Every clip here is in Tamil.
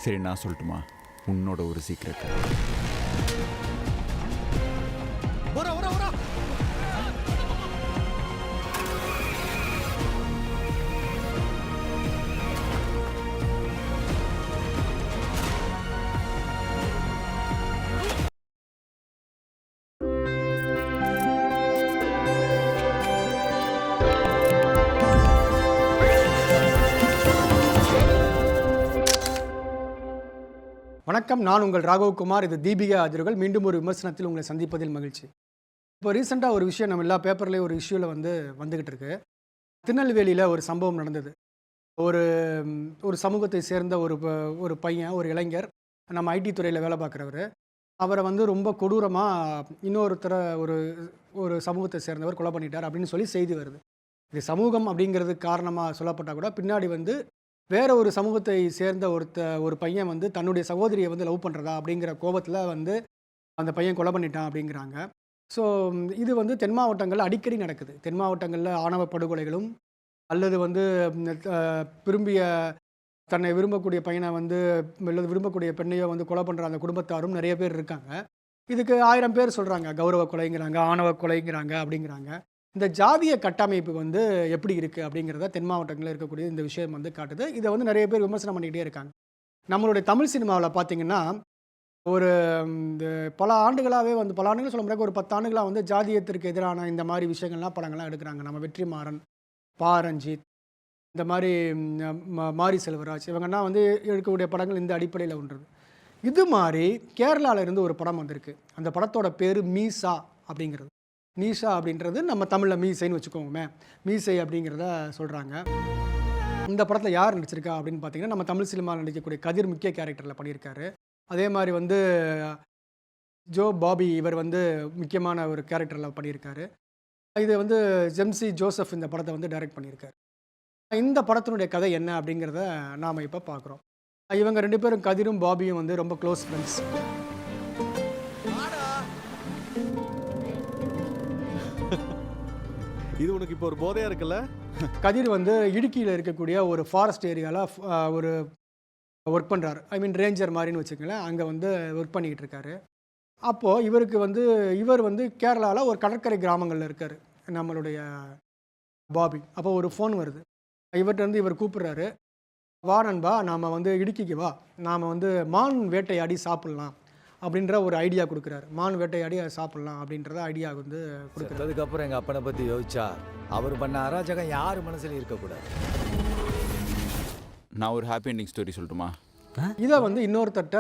சரி நான் சொல்லட்டுமா உன்னோட ஒரு சீக்ரெட். வணக்கம், நான் உங்கள் ராகவகுமார். இது தீபிகா அதிர்கள். மீண்டும் ஒரு விமர்சனத்தில் உங்களை சந்திப்பதில் மகிழ்ச்சி. இப்போ ரீசெண்டாக ஒரு விஷயம் நம்ம எல்லா பேப்பர்லேயும் ஒரு இஷ்யூவில் வந்துக்கிட்டு இருக்கு. திருநெல்வேலியில் ஒரு சம்பவம் நடந்தது. ஒரு ஒரு சமூகத்தை சேர்ந்த ஒரு பையன், ஒரு இளைஞர், நம்ம ஐடி துறையில் வேலை பார்க்குறவர், அவரை ரொம்ப கொடூரமாக இன்னொருத்தரை ஒரு ஒரு சமூகத்தை சேர்ந்தவர் கொலை பண்ணிட்டார் அப்படின்னு சொல்லி செய்தி வருது. இது சமூகம் அப்படிங்கிறது காரணமாக சொல்லப்பட்டால் கூட பின்னாடி வேற ஒரு சமூகத்தை சேர்ந்த ஒரு பையன் தன்னுடைய சகோதரியை லவ் பண்ணுறதா அப்படிங்கிற கோபத்தில் அந்த பையன் கொலை பண்ணிட்டான் அப்படிங்கிறாங்க. ஸோ இது தென் மாவட்டங்களில் அடிக்கடி நடக்குது. தென் மாவட்டங்களில் ஆணவ படுகொலைகளும் அல்லது விரும்பிய தன்னை விரும்பக்கூடிய பையனை அல்லது விரும்பக்கூடிய பெண்ணையோ கொலை பண்ணுற அந்த குடும்பத்தாரும் நிறைய பேர் இருக்காங்க. இதுக்கு 1000 பேர் சொல்கிறாங்க. கௌரவ கொலைங்கிறாங்க, ஆணவ கொலைங்கிறாங்க அப்படிங்கிறாங்க. இந்த ஜாதிய கட்டமைப்பு எப்படி இருக்குது அப்படிங்கிறத தென் மாவட்டங்களில் இருக்கக்கூடிய இந்த விஷயம் காட்டுது. இதை நிறைய பேர் விமர்சனம் பண்ணிக்கிட்டே இருக்காங்க. நம்மளுடைய தமிழ் சினிமாவில் பார்த்தீங்கன்னா ஒரு இந்த பல ஆண்டுகளாகவே பல ஆண்டுகள் சொல்ல முடியாது, ஒரு 10 ஆண்டுகளாக ஜாதியத்திற்கு எதிரான இந்த மாதிரி விஷயங்கள்லாம் படங்கள்லாம் எடுக்கிறாங்க. நம்ம வெற்றிமாறன், ரஞ்சித், இந்த மாதிரி மாரி செல்வராஜ் இவங்கன்னா எடுக்கக்கூடிய படங்கள் இந்த அடிப்படையில் ஒன்றது. இது மாதிரி கேரளாவில் இருந்து ஒரு படம் வந்திருக்கு. அந்த படத்தோட பேர் மீசா அப்படிங்கிறது. மீசா அப்படின்றது நம்ம தமிழில் மீசைன்னு வச்சுக்கோங்க. மீசை அப்படிங்கிறத சொல்கிறாங்க. இந்த படத்தில் யார் நடிச்சிருக்கா அப்படின்னு பார்த்தீங்கன்னா நம்ம தமிழ் சினிமாவில் நடிக்கக்கூடிய கதிர் முக்கிய கேரக்டரில் பண்ணியிருக்காரு. அதே மாதிரி ஜோ பாபி இவர் முக்கியமான ஒரு கேரக்டரில் பண்ணியிருக்காரு. இது ஜெம்சி ஜோசப் இந்த படத்தை டைரக்ட் பண்ணியிருக்காரு. இந்த படத்தினுடைய கதை என்ன அப்படிங்கிறத நாம் இப்போ பார்க்குறோம். இவங்க 2 பேரும் கதிரும் பாபியும் ரொம்ப க்ளோஸ் ஃப்ரெண்ட்ஸ். இது உனக்கு இப்போ ஒரு போதையா இருக்குல்ல? கதிர் இடுக்கியில் இருக்கக்கூடிய ஒரு ஃபாரஸ்ட் ஏரியாவில் ஒரு ஒர்க் பண்ணுறாரு. ரேஞ்சர் மாதிரின்னு வச்சுக்கங்களேன். அங்கே ஒர்க் பண்ணிக்கிட்டு இருக்காரு. அப்போது இவர் கேரளாவில் ஒரு கடற்கரை கிராமங்களில் இருக்கார் நம்மளுடைய பாபி. அப்போ ஒரு ஃபோன் வருது. இவர்கிட்ட இவர் கூப்பிட்றாரு, வா நண்பா, நாம் இடுக்கிக்கு வா, நாம் மான் வேட்டையாடி சாப்பிட்லாம் அப்படின்ற ஒரு ஐடியா கொடுக்குறாரு. மான் வேட்டையாடி அதை சாப்பிட்லாம் அப்படின்றத ஐடியா கொடுக்குறாரு. அதுக்கப்புறம் எங்கள் அப்பனை பற்றி யோசிச்சா அவர் பண்ண அராஜகம் யார் மனசில் இருக்கக்கூடாது. நான் ஒரு ஹாப்பி எண்டிங் ஸ்டோரி சொல்லட்டுமா? இதை இன்னொருத்தட்ட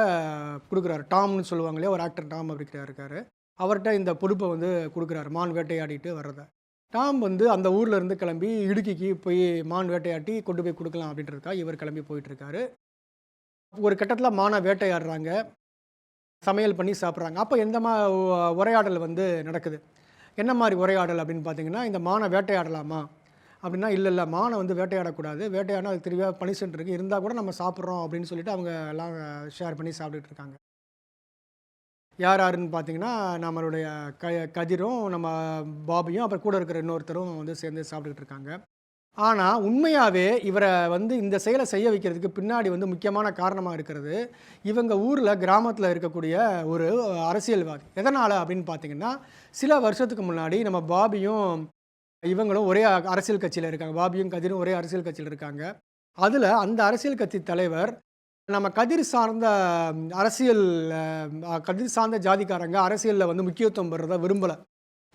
கொடுக்குறாரு. டாம்னு சொல்லுவாங்க இல்லையா, ஒரு ஆக்டர் டாம் அப்படிங்கிற இருக்காரு. அவர்கிட்ட இந்த பொறுப்பை கொடுக்குறாரு, மான் வேட்டையாடிட்டு வர்றதை. டாம் அந்த ஊரில் இருந்து கிளம்பி இடுக்கிக்கு போய் மான் வேட்டையாட்டி கொண்டு போய் கொடுக்கலாம் அப்படின்றதுக்காக இவர் கிளம்பி போயிட்டுருக்காரு. ஒரு கட்டத்தில் மானை வேட்டையாடுறாங்க, சமையல் பண்ணி சாப்பிட்றாங்க. அப்போ எந்த உரையாடல் நடக்குது. என்ன மாதிரி உரையாடல் அப்படின்னு பார்த்தீங்கன்னா, இந்த மானை வேட்டையாடலாமா அப்படின்னா, இல்லை மானை வேட்டையாடக்கூடாது, வேட்டையாடினா அது தெளிவாக பனிஷ்மெண்ட் இருக்குது, இருந்தால் கூட நம்ம சாப்பிட்றோம் அப்படின்னு சொல்லிட்டு அவங்க எல்லாம் ஷேர் பண்ணி சாப்பிட்டுட்டு இருக்காங்க. யாருன்னு பார்த்தீங்கன்னா நம்மளுடைய கதிரும் நம்ம பாபியும் அப்புறம் கூட இருக்கிற இன்னொருத்தரும் சேர்ந்து சாப்பிட்டுக்கிட்டு இருக்காங்க. ஆனால் உண்மையாகவே இவரை இந்த செயலை செய்ய வைக்கிறதுக்கு பின்னாடி முக்கியமான காரணமாக இருக்கிறது இவங்க ஊரில் கிராமத்தில் இருக்கக்கூடிய ஒரு அரசியல்வாதி. எதனால் அப்படின்னு பார்த்தீங்கன்னா, சில வருஷத்துக்கு முன்னாடி நம்ம பாபியும் இவங்களும் ஒரே அரசியல் கட்சியில் இருக்காங்க. பாபியும் கதிரும் ஒரே அரசியல் கட்சியில் இருக்காங்க. அதில் அந்த அரசியல் கட்சி தலைவர் நம்ம கதிர் சார்ந்த ஜாதிக்காரங்க அரசியலில் முக்கியத்துவம் பெறதை விரும்பலை.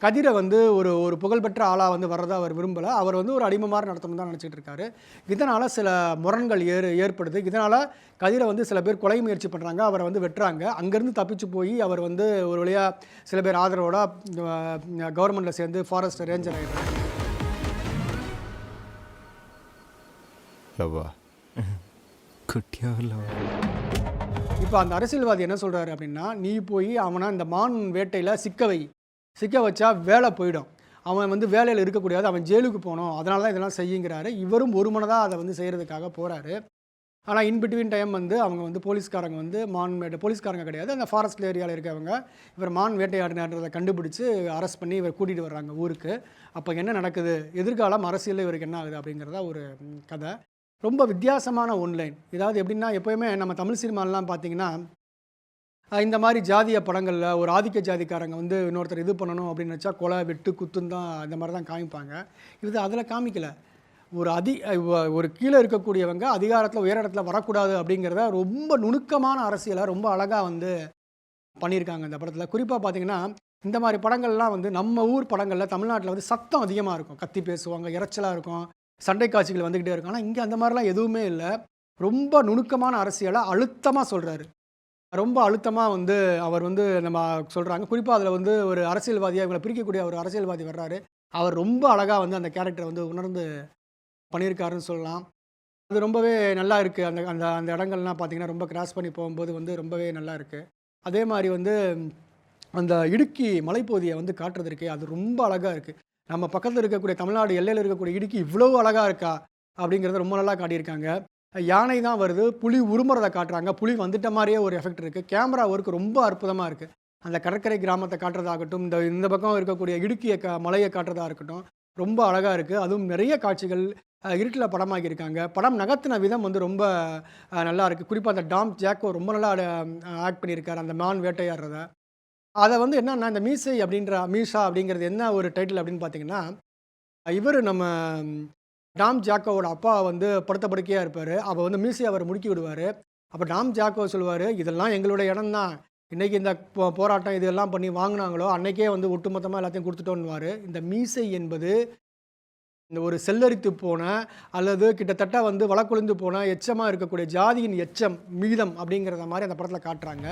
கதிரை ஒரு ஒரு புகழ்பெற்ற ஆளாக வர்றதை அவர் விரும்பலை. அவர் ஒரு அடிமை மாதிரி நடத்தணும் தான் நினச்சிட்டு இருக்காரு. இதனால் சில முரண்கள் ஏற்படுது. இதனால் கதிரை சில பேர் கொலை முயற்சி பண்ணுறாங்க, அவரை வெட்டுறாங்க. அங்கேருந்து தப்பிச்சு போய் அவர் ஒரு வழியாக சில பேர் ஆதரவோட கவர்மெண்ட்டில் சேர்ந்து ஃபாரஸ்ட் ரேஞ்சர் ஆகிடுறாங்க. இப்போ அந்த அரசியல்வாதி என்ன சொல்கிறாரு அப்படின்னா, நீ போய் அவனை இந்த மான் வேட்டையில் சிக்க வச்சா வேலை போயிடும், அவன் வேலையில் இருக்கக்கூடாது, அவன் ஜெயிலுக்கு போகணும், அதனால தான் இதெல்லாம் செய்யுங்கிறாரு. இவரும் ஒரு மனதாக அதை செய்கிறதுக்காக போகிறாரு. ஆனால் இன்பிட்வீன் டைம் அவங்க போலீஸ்காரங்க போலீஸ்காரங்க கிடையாது, அந்த ஃபாரஸ்ட் ஏரியாவில் இருக்கவங்க இவர் மான் வேட்டையாடினதை கண்டுபிடிச்சி அரெஸ்ட் பண்ணி இவர் கூட்டிகிட்டு வர்றாங்க ஊருக்கு. அப்போ என்ன நடக்குது, எதிர்காலம் அரசியலில் இவருக்கு என்ன ஆகுது அப்படிங்கிறதா ஒரு கதை. ரொம்ப வித்தியாசமான ஒன்லைன். இதாவது எப்படின்னா, எப்போயுமே நம்ம தமிழ் சினிமாலலாம் பார்த்தீங்கன்னா, இந்த மாதிரி ஜாதிய படங்களில் ஒரு ஆதிக்க ஜாதிக்காரங்க வந்து இன்னொருத்தர் இது பண்ணணும் அப்படின்னு நினச்சா கொலை, வெட்டு, குத்துன்னு தான் இந்த மாதிரி தான் காமிப்பாங்க. இது அதில் காமிக்கல. ஒரு கீழே இருக்கக்கூடியவங்க அதிகாரத்தில் உயர் இடத்துல வரக்கூடாது அப்படிங்கிறத ரொம்ப நுணுக்கமான அரசியலை ரொம்ப அழகாக வந்து பண்ணியிருக்காங்க இந்த படத்தில். குறிப்பாக பார்த்தீங்கன்னா, இந்த மாதிரி படங்கள்லாம் வந்து நம்ம ஊர் படங்களில் தமிழ்நாட்டில் வந்து சத்தம் அதிகமாக இருக்கும். கத்தி பேசுவாங்க, இரைச்சலாக இருக்கும், சண்டை காட்சிகள் வந்துக்கிட்டே இருக்கும். ஆனால் இங்கே அந்த மாதிரிலாம் எதுவுமே இல்லை. ரொம்ப நுணுக்கமான அரசியலை அழுத்தமாக சொல்கிறாரு. ரொம்ப அழுத்தமாக வந்து அவர் வந்து நம்ம சொல்கிறாங்க. குறிப்பாக அதில் வந்து ஒரு அரசியல்வாதியாக இவங்களை பிரிக்கக்கூடிய ஒரு அரசியல்வாதி வர்றாரு. அவர் ரொம்ப அழகாக வந்து அந்த கேரக்டரை வந்து உணர்ந்து பண்ணியிருக்காருன்னு சொல்லலாம். அது ரொம்பவே நல்லா இருக்குது. அந்த அந்த அந்த இடங்கள்லாம் பார்த்தீங்கன்னா ரொம்ப கிராஸ் பண்ணி போகும்போது வந்து ரொம்பவே நல்லா இருக்குது. அதே மாதிரி வந்து அந்த இடுக்கி மலைப்பகுதியை வந்து காட்டுறது இருக்கே, அது ரொம்ப அழகாக இருக்குது. நம்ம பக்கத்தில் இருக்கக்கூடிய தமிழ்நாடு எல்லையில் இருக்கக்கூடிய இடுக்கி இவ்வளோ அழகாக இருக்கா அப்படிங்கிறத ரொம்ப நல்லா காட்டியிருக்காங்க. யானை தான் வருது, புலி உருமுறதை காட்டுறாங்க. புலி வந்துட்ட மாதிரியே ஒரு எஃபெக்ட் இருக்குது. கேமரா ஒர்க் ரொம்ப அற்புதமாக இருக்குது. அந்த கடற்கரை கிராமத்தை காட்டுறதாகட்டும், இந்த பக்கம் இருக்கக்கூடிய இடுக்கிய மலையை காட்டுறதா இருக்கட்டும், ரொம்ப அழகாக இருக்குது. அதுவும் நிறைய காட்சிகள் இருட்டில் படமாக்கியிருக்காங்க. படம் நகர்த்தின விதம் வந்து ரொம்ப நல்லா இருக்குது. குறிப்பாக அந்த டாம் ஜாக்கோ ரொம்ப நல்லா ஆக்ட் பண்ணியிருக்காரு, அந்த மான் வேட்டையாடுறத. அதை வந்து என்னன்னா, இந்த மீசை மீஷா அப்படிங்கிறது என்ன ஒரு டைட்டில் அப்படின்னு பார்த்தீங்கன்னா, இவர் நம்ம டாம் ஜாக்கோவோட அப்பா வந்து படுத்த படுக்கையாக இருப்பார். அப்போ வந்து மீசையை அவர் முடுக்கி விடுவார். அப்போ டாம் ஜாக்கோ சொல்லுவார், இதெல்லாம் எங்களுடைய இடம் தான். இன்றைக்கி இந்த போராட்டம் இதெல்லாம் பண்ணி வாங்கினாங்களோ அன்றைக்கே வந்து ஒட்டுமொத்தமாக எல்லாத்தையும் கொடுத்துட்டோன்னுவார். இந்த மீசை என்பது இந்த ஒரு செல்லரித்து போன அல்லது கிட்டத்தட்ட வந்து வழக்கொழிந்து போன எச்சமாக இருக்கக்கூடிய ஜாதியின் எச்சம் மீதம் அப்படிங்கிறத மாதிரி அந்த படத்தில் காட்டுறாங்க.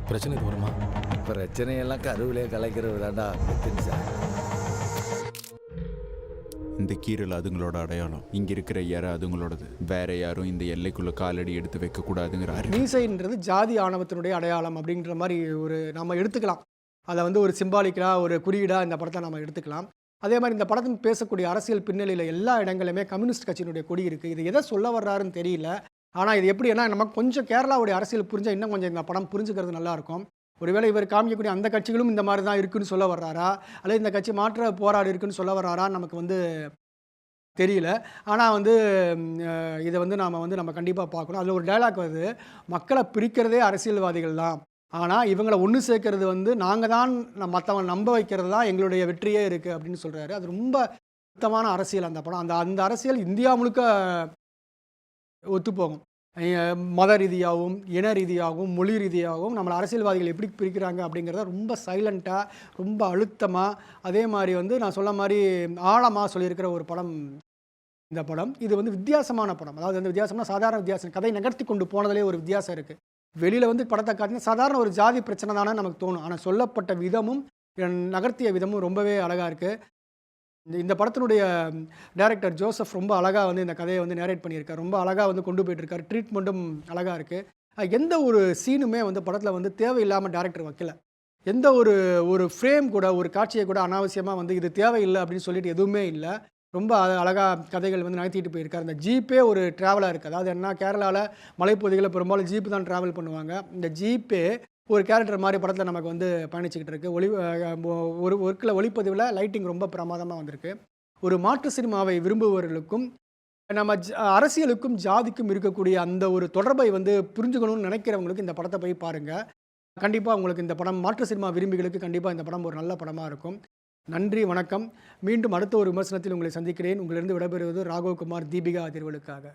பிரச்சனை வருமா? பிரச்சனையெல்லாம் கருவிலே கலைக்கிறது தாண்டா. இந்த கீரல் அதுங்களோட அடையாளம், இங்கே இருக்கிற இறை அதுங்களோடது. வேற யாரும் இந்த எல்லைக்குள்ளே காலடி எடுத்து வைக்கக்கூடாதுங்கிறாரு. மீசைன்றது ஜாதி ஆணவத்தினுடைய அடையாளம் அப்படின்ற மாதிரி ஒரு நம்ம எடுத்துக்கலாம். அதை வந்து ஒரு சிம்பாலிக்கலாக ஒரு குறியீடாக இந்த படத்தை நம்ம எடுத்துக்கலாம். அதே மாதிரி இந்த படத்தின் பேசக்கூடிய அரசியல் பின்னணியில் எல்லா இடங்களுமே கம்யூனிஸ்ட் கட்சியினுடைய கொடி இருக்குது. இது எதை சொல்ல வர்றாருன்னு தெரியல. ஆனால் இது எப்படின்னா, நமக்கு கொஞ்சம் கேரளாவுடைய அரசியல் புரிஞ்சால் இன்னும் கொஞ்சம் இந்த படம் புரிஞ்சுக்கிறது நல்லாயிருக்கும். ஒருவேளை இவர் காமிக்கக்கூடிய அந்த கட்சிகளும் இந்த மாதிரி தான் இருக்குன்னு சொல்ல வர்றாரா, அல்லது இந்த கட்சி மாற்ற போராடு இருக்குன்னு சொல்ல வர்றாரா நமக்கு வந்து தெரியல. ஆனால் வந்து இதை வந்து நம்ம கண்டிப்பாக பார்க்கணும். அதில் ஒரு டைலாக் வருது, மக்களை பிரிக்கிறதே அரசியல்வாதிகள் தான், ஆனால் இவங்களை ஒன்று சேர்க்கறது வந்து நாங்கள் தான் மற்றவங்க நம்ப வைக்கிறது தான் எங்களுடைய வெற்றியே இருக்குது அப்படின்னு சொல்கிறாரு. அது ரொம்ப சுத்தமான அரசியல் அந்த படம். அந்த அரசியல் இந்தியா முழுக்க ஒத்துப்போகும். மத ரீதியாகவும் இன ரீதியாகவும் மொழி ரீதியாகவும் நம்மளை அரசியல்வாதிகள் எப்படி பிரிக்கிறாங்க அப்படிங்கிறத ரொம்ப சைலண்ட்டாக ரொம்ப அழுத்தமாக அதே மாதிரி வந்து நான் சொல்ல மாதிரி ஆழமாக சொல்லியிருக்கிற ஒரு படம் இந்த படம். இது வந்து வித்தியாசமான படம். அதாவது வந்து வித்தியாசம்னா சாதாரண வித்தியாசம், கதை நகர்த்தி கொண்டு போனதிலே ஒரு வித்தியாசம் இருக்குது. வெளியில் வந்து படத்தை காட்டினா சாதாரண ஒரு ஜாதி பிரச்சனை தானே நமக்கு தோணும். ஆனால் சொல்லப்பட்ட விதமும் நகர்த்திய விதமும் ரொம்பவே அழகாக இருக்குது. இந்த படத்தினுடைய டைரக்டர் ஜோசப் ரொம்ப அழகாக வந்து இந்த கதையை வந்து நேரேட் பண்ணியிருக்கார். ரொம்ப அழகாக வந்து கொண்டு போயிட்டுருக்காரு. ட்ரீட்மெண்ட்டும் அழகாக இருக்குது. எந்த ஒரு சீனுமே வந்து படத்தில் வந்து தேவையில்லாமல் டைரக்டர் வைக்கல. எந்த ஒரு ஃப்ரேம் கூட ஒரு காட்சியை கூட அனாவசியமாக வந்து இது தேவையில்லை அப்படின்னு சொல்லிட்டு எதுவுமே இல்லை. ரொம்ப அழகாக கதைகள் வந்து நகர்த்திட்டு போயிருக்காரு. இந்த ஜீப்பே ஒரு ட்ராவலாக இருக்குது. அதாவது என்ன, கேரளாவில் மலைப்பகுதிகளில் பெரும்பாலும் ஜீப்பு தான் ட்ராவல் பண்ணுவாங்க. இந்த ஜீப்பே ஒரு கேரக்டர் மாதிரி படத்தில் நமக்கு வந்து பயணிச்சுக்கிட்டு இருக்குது. ஒரு ஒர்க்கில் ஒளிப்பதிவில் லைட்டிங் ரொம்ப பிரமாதமாக வந்திருக்கு. ஒரு மாற்று சினிமாவை விரும்புபவர்களுக்கும் நம்ம அரசியலுக்கும் ஜாதிக்கும் இருக்கக்கூடிய அந்த ஒரு தொடர்பை வந்து புரிஞ்சுக்கணும்னு நினைக்கிறவங்களுக்கு இந்த படத்தை போய் பாருங்கள். கண்டிப்பாக உங்களுக்கு இந்த படம், மாற்று சினிமா விரும்பிகளுக்கு கண்டிப்பாக இந்த படம் ஒரு நல்ல படமாக இருக்கும். நன்றி, வணக்கம். மீண்டும் அடுத்த ஒரு விமர்சனத்தில் உங்களை சந்திக்கிறேன். உங்களிருந்து விடைபெறுவது ராகவ் குமார், தீபிகா அதிர்வலுக்காக.